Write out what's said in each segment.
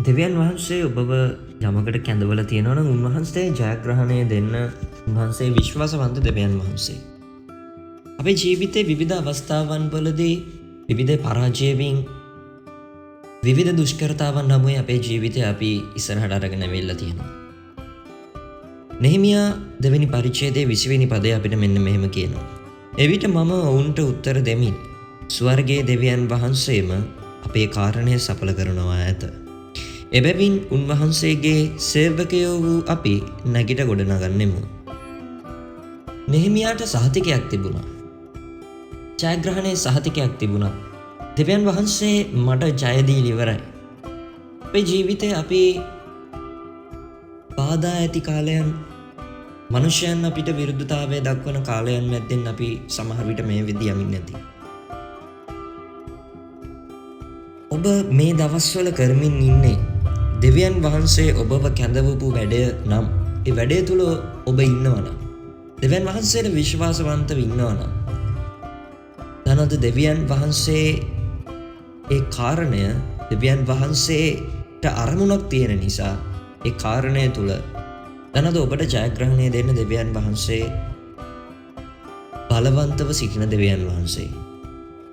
දෙවියන් වහන්සේ ඔබව යමකට කැඳවල තියෙනවා නම් උන්වහන්සේ ජයග්‍රහණය දෙන්න උන්වහන්සේ විශ්වාසවන්ත දෙවියන් වහන්සේ. අපේ ජීවිතේ විවිධ අවස්ථාවන් වලදී විවිධ පරාජයවලින් විවිධ දුෂ්කරතාවන් හමුවේ අපේ ජීවිතය අපි ඉස්සරහට අරගෙන වෙලා තියෙනවා. නෙහෙමියා දෙවෙනි පරිච්ඡේදයේ 20 වෙනි පදයේ අපිට මෙන්න මෙහෙම කියනවා. එවිට මම ඔවුන්ට උත්තර දෙමින් ස්වර්ගයේ දෙවියන් වහන්සේම අපේ කාරණය සඵල කරනවා ඇත. එබැවින් උන්වහන්සේගේ සේවකයෝ වූ අපි නැගිට ගොඩනගන්නෙමු. නෙහෙමියාට සහතිකයක් තිබුණා. ජයග්‍රහණයේ සහතිකයක් තිබුණා. දෙවියන් වහන්සේ මට ජය දීලා ඉවරයි. අපේ ජීවිතේ අපි බාධා ඇති කාලයන් මනුෂ්‍යයන් අපිට විරුද්ධතාවය දක්වන කාලයන් මැද්දෙන් අපි සමහර විට මේ විදිහ යමින් නැති. ඔබ මේ දවස්වල කරමින් ඉන්නේ දෙවියන් වහන්සේ ඔබව කැඳවපු වැඩය නම් ඒ වැඩේ තුල ඔබ ඉන්නවනම් දෙවියන් වහන්සේට විශ්වාසවන්තව ඉන්නවනම් දැනද දෙවියන් වහන්සේ ඒ කාරණය දෙවියන් වහන්සේට අරමුණක් තියෙන නිසා ඒ කාරණය තුල දැනද ඔබට ජයග්‍රහණය දෙන්න දෙවියන් වහන්සේ බලවන්තව සිටින දෙවියන් වහන්සේ.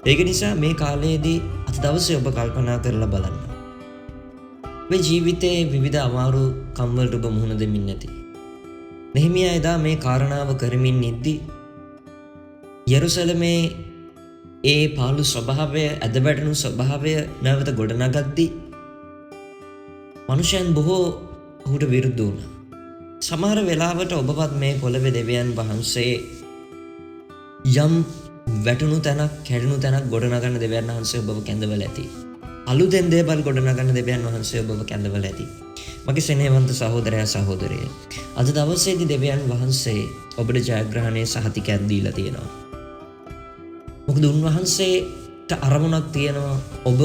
ඒක නිසා මේ කාලයේදී අද දවසේ ඔබ කල්පනා කරලා බලන්න. මේ ජීවිතයේ විවිධ අමාරු කම් වලට ඔබ මුහුණ දෙමින් නැති. නෙහෙමියා එදා මේ කාරණාව කරමින් ඉද්දී යෙරුසලමේ ඒ පාළු ස්වභාවය, ඇදවැටුණු ස්වභාවය නැවත ගොඩනගද්දී මනුෂ්‍යයන් බොහෝ ඔහුට විරුද්ධ වුණා. සමහර වෙලාවට ඔබවත් මේ පොළවේ දෙවියන් වහන්සේ යම් වැටුණු තැනක්, කැඩුණු තැනක් ගොඩනගන්න දෙවියන් වහන්සේ ඔබව කැඳවලා ඇති. අලුතෙන් දේවල් ගොඩනගන්න දෙවියන් වහන්සේ ඔබව කැඳවලා ඇති. මගේ සෙනෙහවන්ත සහෝදරයා සහෝදරිය. අද දවසේදී දෙවියන් වහන්සේ ඔබට ජයග්‍රහණයේ සහතිකයක් දීලා තියෙනවා. මොකද උන්වහන්සේට අරමුණක් තියෙනවා ඔබ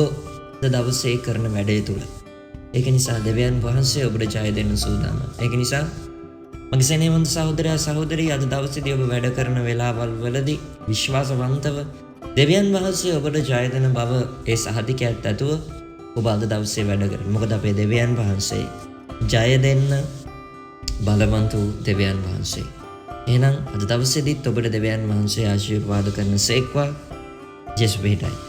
දවසේ කරන වැඩේ තුල. ඒක නිසා දෙවියන් වහන්සේ ඔබට ජය දෙන්න සූදානම්. ඒක නිසා මගේ සෙනෙහවන්ත සහෝදරයා සහෝදරිය අද දවසේදී ඔබ වැඩ කරන වෙලාවල් වලදී විශ්වාසවන්තව දෙවියන් වහන්සේ ඔබට ජය දෙන බව ඒ සහතිකයත් ඇතුව ඔබ අද දවසේ වැඩ කරන්න. මොකද අපේ දෙවියන් වහන්සේ ජය දෙන්න බලවන්ත වූ දෙවියන් වහන්සේ. එහෙනම් අද දවසේදීත් ඔබට දෙවියන් වහන්සේ ආශිර්වාද කරන සේක්වා. ජේසුස් පිටයි.